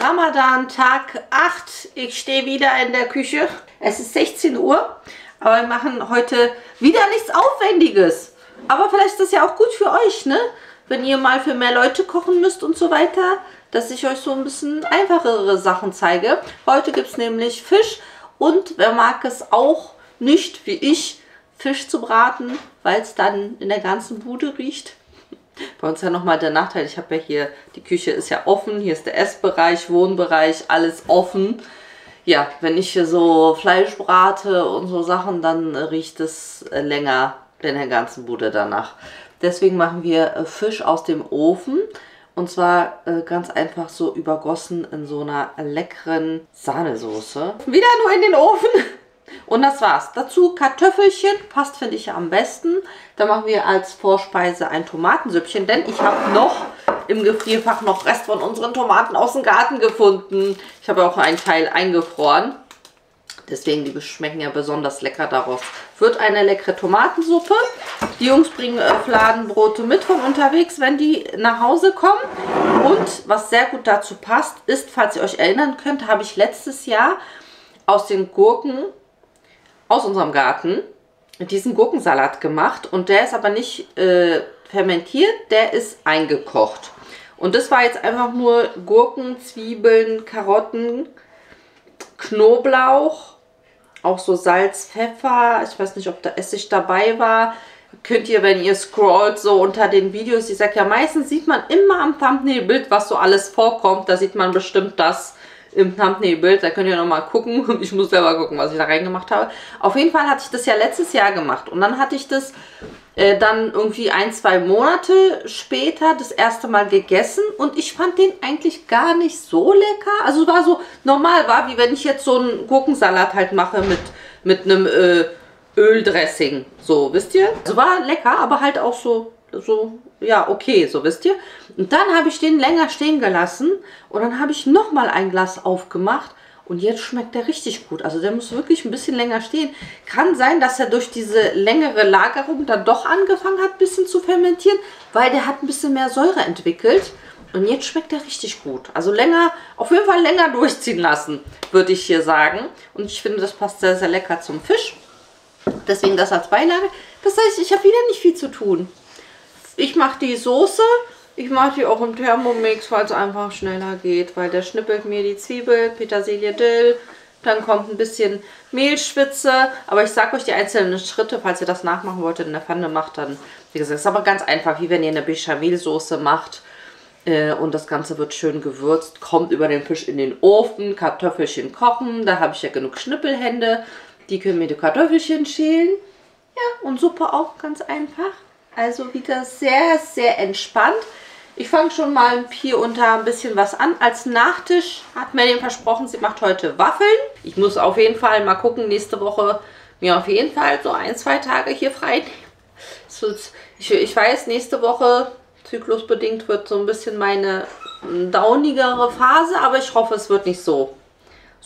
Ramadan Tag 8. Ich stehe wieder in der Küche. Es ist 16 Uhr, aber wir machen heute wieder nichts Aufwendiges. Aber vielleicht ist das ja auch gut für euch, ne? Wenn ihr mal für mehr Leute kochen müsst und so weiter, dass ich euch so ein bisschen einfachere Sachen zeige. Heute gibt es nämlich Fisch und wer mag es auch nicht, wie ich, Fisch zu braten, weil es dann in der ganzen Bude riecht. Bei uns ja nochmal der Nachteil, ich habe ja hier, die Küche ist ja offen, hier ist der Essbereich, Wohnbereich, alles offen. Ja, wenn ich hier so Fleisch brate und so Sachen, dann riecht es länger in der ganzen Bude danach. Deswegen machen wir Fisch aus dem Ofen und zwar ganz einfach so übergossen in so einer leckeren Sahnesoße. Wieder nur in den Ofen. Und das war's. Dazu Kartoffelchen, passt finde ich am besten. Da machen wir als Vorspeise ein Tomatensüppchen, denn ich habe noch im Gefrierfach noch Rest von unseren Tomaten aus dem Garten gefunden. Ich habe auch einen Teil eingefroren. Deswegen, die schmecken ja besonders lecker daraus. Wird eine leckere Tomatensuppe. Die Jungs bringen Fladenbrote mit von unterwegs, wenn die nach Hause kommen. Und was sehr gut dazu passt, ist, falls ihr euch erinnern könnt, habe ich letztes Jahr aus den Gurken aus unserem Garten diesen Gurkensalat gemacht. Und der ist aber nicht fermentiert, der ist eingekocht. Und das war jetzt einfach nur Gurken, Zwiebeln, Karotten, Knoblauch, auch so Salz, Pfeffer. Ich weiß nicht, ob da Essig dabei war. Könnt ihr, wenn ihr scrollt, so unter den Videos, ich sage ja, meistens sieht man immer am Thumbnail-Bild, was so alles vorkommt. Da sieht man bestimmt das im Thumbnail-Bild, da könnt ihr nochmal gucken. Ich muss selber gucken, was ich da reingemacht habe. Auf jeden Fall hatte ich das ja letztes Jahr gemacht. Und dann hatte ich das dann irgendwie 1-2 Monate später das erste Mal gegessen. Und ich fand den eigentlich gar nicht so lecker. Also es war so normal, war wie wenn ich jetzt so einen Gurkensalat halt mache mit einem Öldressing. So, wisst ihr? Also war lecker, aber halt auch so, ja, okay, so wisst ihr. Und dann habe ich den länger stehen gelassen und dann habe ich nochmal ein Glas aufgemacht und jetzt schmeckt der richtig gut. Also der muss wirklich ein bisschen länger stehen. Kann sein, dass er durch diese längere Lagerung dann doch angefangen hat, ein bisschen zu fermentieren, weil der hat ein bisschen mehr Säure entwickelt und jetzt schmeckt der richtig gut. Also länger, auf jeden Fall länger durchziehen lassen, würde ich hier sagen. Und ich finde, das passt sehr, sehr lecker zum Fisch. Deswegen das als Beilage. Das heißt, ich habe wieder nicht viel zu tun. Ich mache die Soße, ich mache die auch im Thermomix, weil es einfach schneller geht, weil der schnippelt mir die Zwiebel, Petersilie, Dill, dann kommt ein bisschen Mehlschwitze, aber ich sage euch die einzelnen Schritte, falls ihr das nachmachen wollt, in der Pfanne macht, dann, wie gesagt, ist aber ganz einfach, wie wenn ihr eine Bechamelsoße macht und das Ganze wird schön gewürzt, kommt über den Fisch in den Ofen, Kartoffelchen kochen, da habe ich ja genug Schnippelhände, die können mir die Kartoffelchen schälen, ja, und Suppe auch ganz einfach. Also wieder sehr, sehr entspannt. Ich fange schon mal hier unter ein bisschen was an. Als Nachtisch hat Merlin versprochen, sie macht heute Waffeln. Ich muss auf jeden Fall mal gucken, nächste Woche mir auf jeden Fall so 1-2 Tage hier frei nehmen. Ich weiß, nächste Woche, zyklusbedingt, wird so ein bisschen meine daunigere Phase, aber ich hoffe, es wird nicht so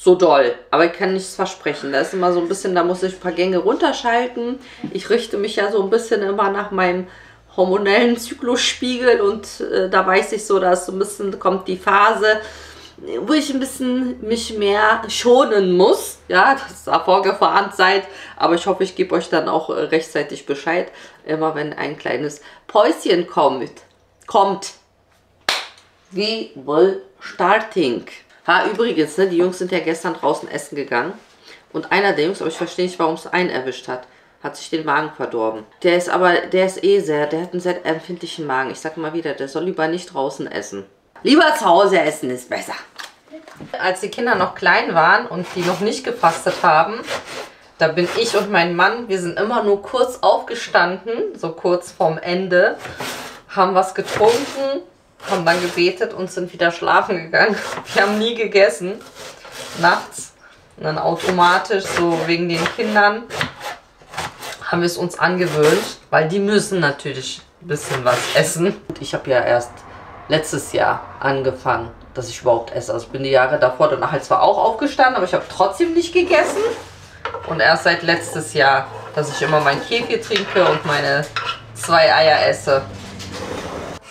doll. Aber ich kann nichts versprechen. Da ist immer so ein bisschen, da muss ich ein paar Gänge runterschalten. Ich richte mich ja so ein bisschen immer nach meinem hormonellen Zyklusspiegel und da weiß ich so, dass so ein bisschen kommt die Phase, wo ich ein bisschen mich mehr schonen muss. Ja, dass ihr vorgewarnt seid. Aber ich hoffe, ich gebe euch dann auch rechtzeitig Bescheid, immer wenn ein kleines Päuschen kommt. We will starting. Ha, übrigens, ne, die Jungs sind ja gestern draußen essen gegangen. Und einer der Jungs, aber ich verstehe nicht, warum es einen erwischt hat, hat sich den Magen verdorben. Der ist der hat einen sehr empfindlichen Magen. Ich sage mal wieder, der soll lieber nicht draußen essen. Lieber zu Hause essen ist besser. Als die Kinder noch klein waren und die noch nicht gefastet haben, da bin ich und mein Mann, wir sind immer nur kurz aufgestanden, so kurz vorm Ende, haben was getrunken, haben dann gebetet und sind wieder schlafen gegangen. Wir haben nie gegessen, nachts. Und dann automatisch, so wegen den Kindern, haben wir es uns angewöhnt, weil die müssen natürlich ein bisschen was essen. Ich habe ja erst letztes Jahr angefangen, dass ich überhaupt esse. Also ich bin die Jahre davor danach halt zwar auch aufgestanden, aber ich habe trotzdem nicht gegessen. Und erst seit letztes Jahr, dass ich immer mein Kefir trinke und meine 2 Eier esse.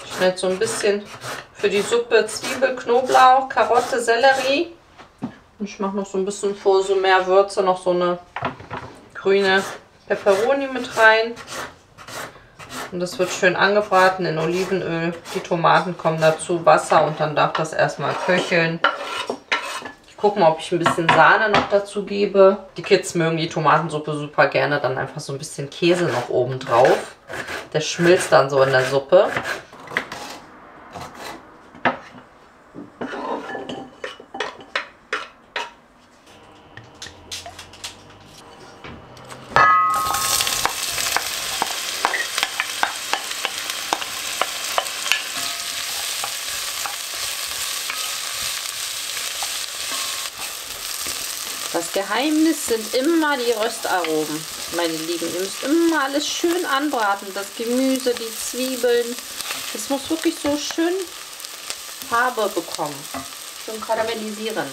Ich schneide so ein bisschen Für die Suppe Zwiebel, Knoblauch, Karotte, Sellerie. Und ich mache noch so ein bisschen vor so mehr Würze noch so eine grüne Peperoni mit rein. Und das wird schön angebraten in Olivenöl. Die Tomaten kommen dazu, Wasser und dann darf das erstmal köcheln. Ich gucke mal, ob ich ein bisschen Sahne noch dazu gebe. Die Kids mögen die Tomatensuppe super gerne. Dann einfach so ein bisschen Käse noch oben drauf. Der schmilzt dann so in der Suppe. Das Geheimnis sind immer die Röstaromen, meine Lieben. Ihr müsst immer alles schön anbraten. Das Gemüse, die Zwiebeln. Das muss wirklich so schön Farbe bekommen. Schön karamellisieren.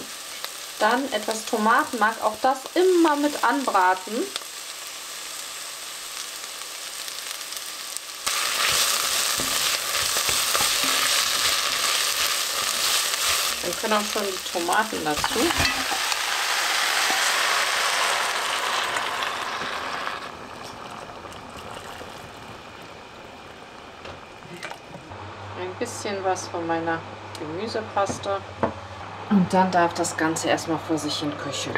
Dann etwas Tomatenmark. Auch das immer mit anbraten. Dann können auch schon die Tomaten dazu. Ein bisschen was von meiner Gemüsepaste. Und dann darf das Ganze erstmal vor sich hin köcheln.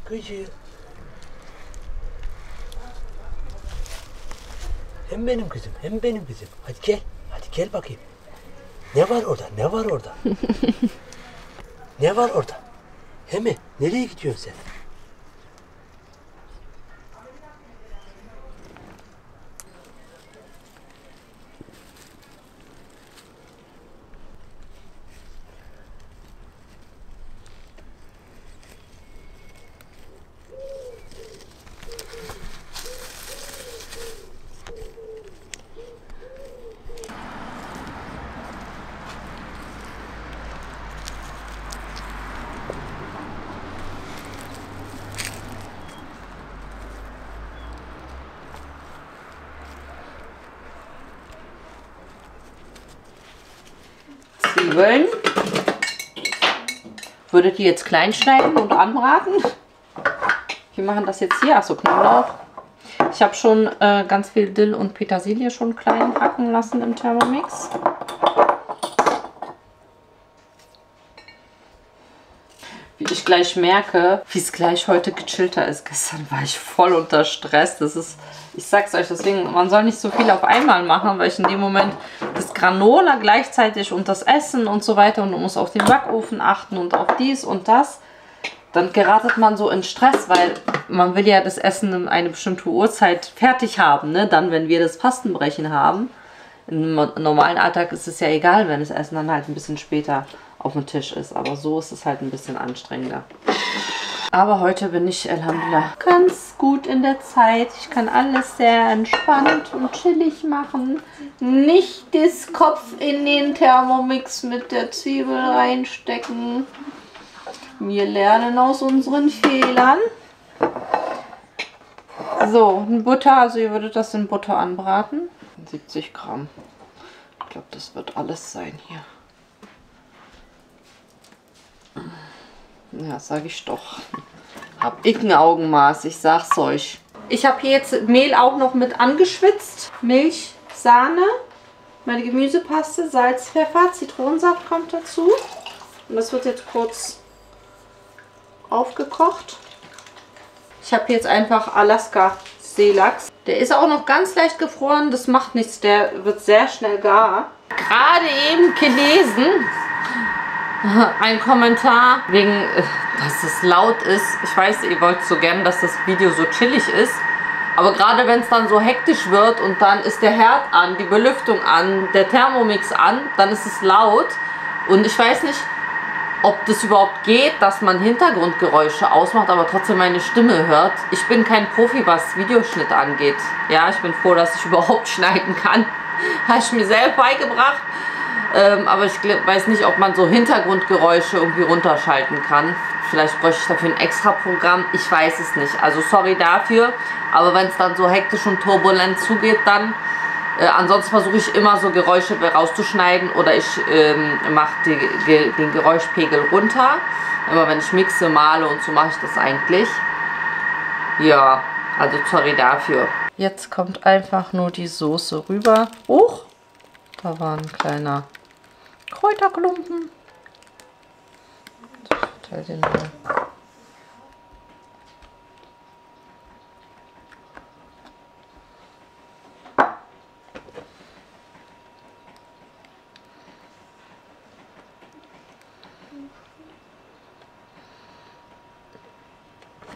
Küche. Hem benim kızım, hem benim kızım. Hadi gel, hadi gel bakayım. Ne var orada, ne var orada? Ne var orada? Hemi, nereye gidiyorsun sen? Zwiebeln. Würdet ihr jetzt klein schneiden und anbraten? Wir machen das jetzt hier. Achso, Knoblauch. Ich habe schon ganz viel Dill und Petersilie schon klein hacken lassen im Thermomix. Wie ich gleich merke, wie es gleich heute gechillter ist. Gestern war ich voll unter Stress. Das ist, ich sag's euch, deswegen, man soll nicht so viel auf einmal machen, weil ich in dem Moment das Granola gleichzeitig und das Essen und so weiter und man muss auf den Backofen achten und auf dies und das. Dann geratet man so in Stress, weil man will ja das Essen in eine bestimmte Uhrzeit fertig haben, ne? Dann, wenn wir das Fastenbrechen haben. Im normalen Alltag ist es ja egal, wenn das Essen dann halt ein bisschen später auf dem Tisch ist. Aber so ist es halt ein bisschen anstrengender. Aber heute bin ich, Alhamdulillah, ganz gut in der Zeit. Ich kann alles sehr entspannt und chillig machen. Nicht das Kopf in den Thermomix mit der Zwiebel reinstecken. Wir lernen aus unseren Fehlern. So, Butter, also ihr würdet das in Butter anbraten. 70 Gramm. Ich glaube, das wird alles sein hier. Ja, sage ich doch. Hab ich ein Augenmaß, ich sag's euch. Ich habe hier jetzt Mehl auch noch mit angeschwitzt. Milch, Sahne, meine Gemüsepaste, Salz, Pfeffer, Zitronensaft kommt dazu. Und das wird jetzt kurz aufgekocht. Ich habe jetzt einfach Alaska Seelachs. Der ist auch noch ganz leicht gefroren, das macht nichts, der wird sehr schnell gar. Gerade eben gelesen, ein Kommentar wegen, dass es laut ist. Ich weiß, ihr wollt so gern, dass das Video so chillig ist. Aber gerade wenn es dann so hektisch wird und dann ist der Herd an, die Belüftung an, der Thermomix an, dann ist es laut. Und ich weiß nicht, ob das überhaupt geht, dass man Hintergrundgeräusche ausmacht, aber trotzdem meine Stimme hört. Ich bin kein Profi, was Videoschnitt angeht. Ja, ich bin froh, dass ich überhaupt schneiden kann. Habe ich mir selbst beigebracht. Aber ich weiß nicht, ob man so Hintergrundgeräusche irgendwie runterschalten kann. Vielleicht bräuchte ich dafür ein extra Programm. Ich weiß es nicht. Also sorry dafür. Aber wenn es dann so hektisch und turbulent zugeht, dann... ansonsten versuche ich immer so Geräusche rauszuschneiden oder ich mache den Geräuschpegel runter. Immer wenn ich mixe, male und so mache ich das eigentlich. Ja, also sorry dafür. Jetzt kommt einfach nur die Soße rüber. Huch, da war ein kleiner Kräuterklumpen. Ich verteile den mal.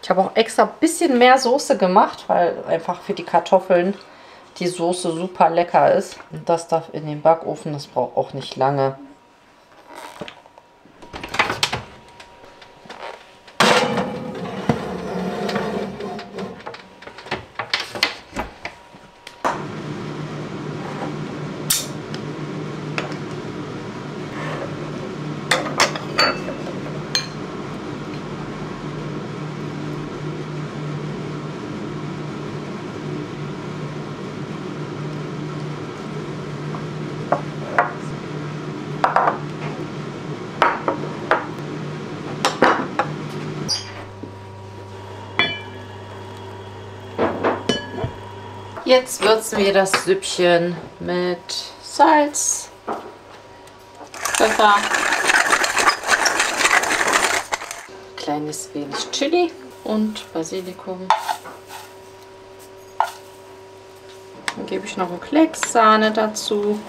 Ich habe auch extra ein bisschen mehr Soße gemacht, weil einfach für die Kartoffeln die Soße super lecker ist. Und das darf in den Backofen, das braucht auch nicht lange. Jetzt würzen wir das Süppchen mit Salz, Pfeffer, kleines wenig Chili und Basilikum. Dann gebe ich noch einen Klecks Sahne dazu.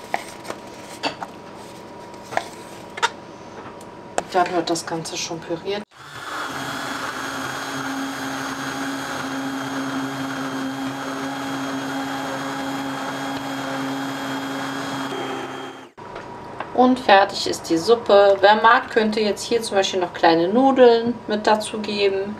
Dann wird das Ganze schon püriert. Und fertig ist die Suppe. Wer mag, könnte jetzt hier zum Beispiel noch kleine Nudeln mit dazu geben.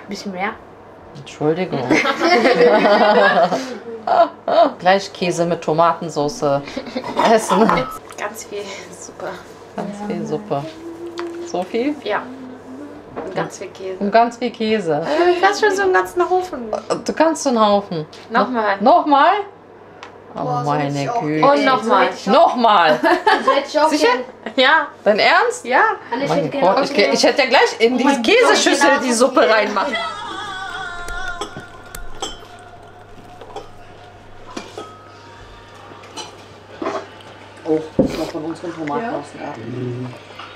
Bisschen mehr. Entschuldigung. Gleich Käse mit Tomatensauce essen. Ganz viel Suppe. Ganz viel Suppe. So viel? Ja. Und ganz viel Käse. Und ganz viel Käse. Ich kann schon so einen ganzen Haufen. Du kannst so einen Haufen. Nochmal. Nochmal? Oh Boah, meine Güte. Und nochmal. Nochmal. Sicher? Ja. Dein Ernst? Ja. Mein Gott, ich hätte ja gleich in die Käseschüssel die Suppe reinmachen. Oh, das ist noch von unseren Tomatenaußen.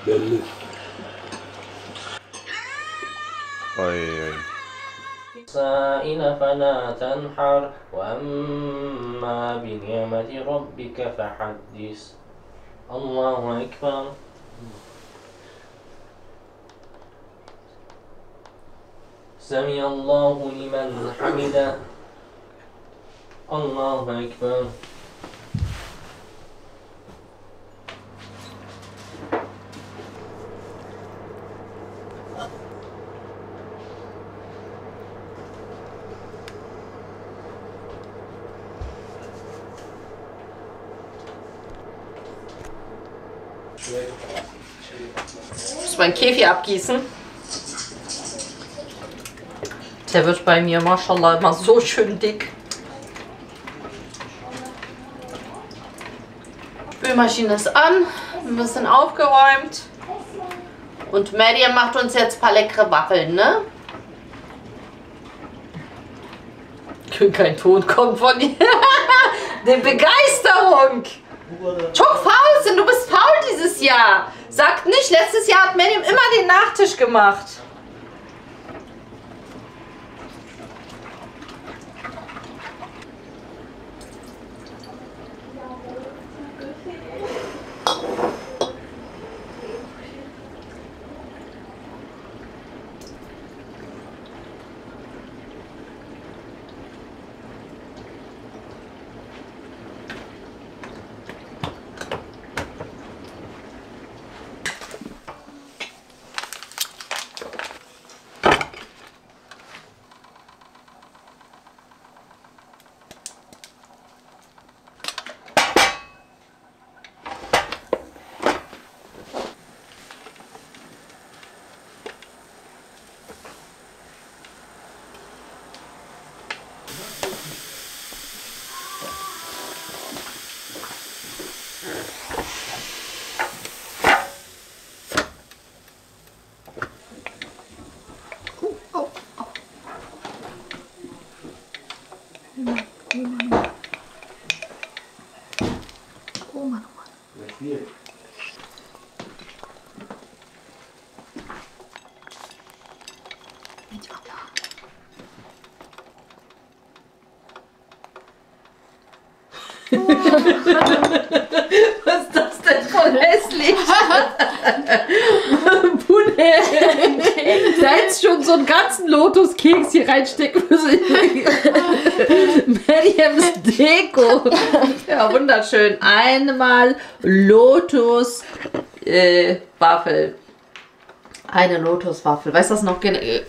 Ja. Oi. السائل فلا تنحر وأما بنعمة ربك فحدث الله أكبر سمع الله لمن حمده الله أكبر Ich muss meinen Kefir abgießen. Der wird bei mir, mashallah, immer so schön dick. Spülmaschine ist an, ein bisschen aufgeräumt. Und Maddie macht uns jetzt ein paar leckere Waffeln, ne? Kein Ton kommt von ihr. Die Begeisterung. Çok faul, du bist faul dieses Jahr. Sagt nicht, letztes Jahr hat Maddie immer den Nachtisch gemacht. Was ist das denn voll hässlich? Da hättest schon so einen ganzen Lotuskeks hier reinstecken müssen. Mariams Deko. Ja, wunderschön. Einmal Lotus Waffel. Eine Lotuswaffel. Weißt du, was noch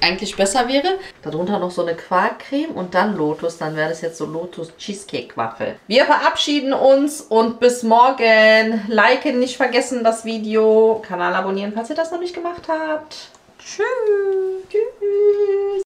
eigentlich besser wäre? Darunter noch so eine Quarkcreme und dann Lotus. Dann wäre das jetzt so Lotus Cheesecake Waffel. Wir verabschieden uns und bis morgen. Liken nicht vergessen das Video. Kanal abonnieren, falls ihr das noch nicht gemacht habt. Tschüss. Tschüss.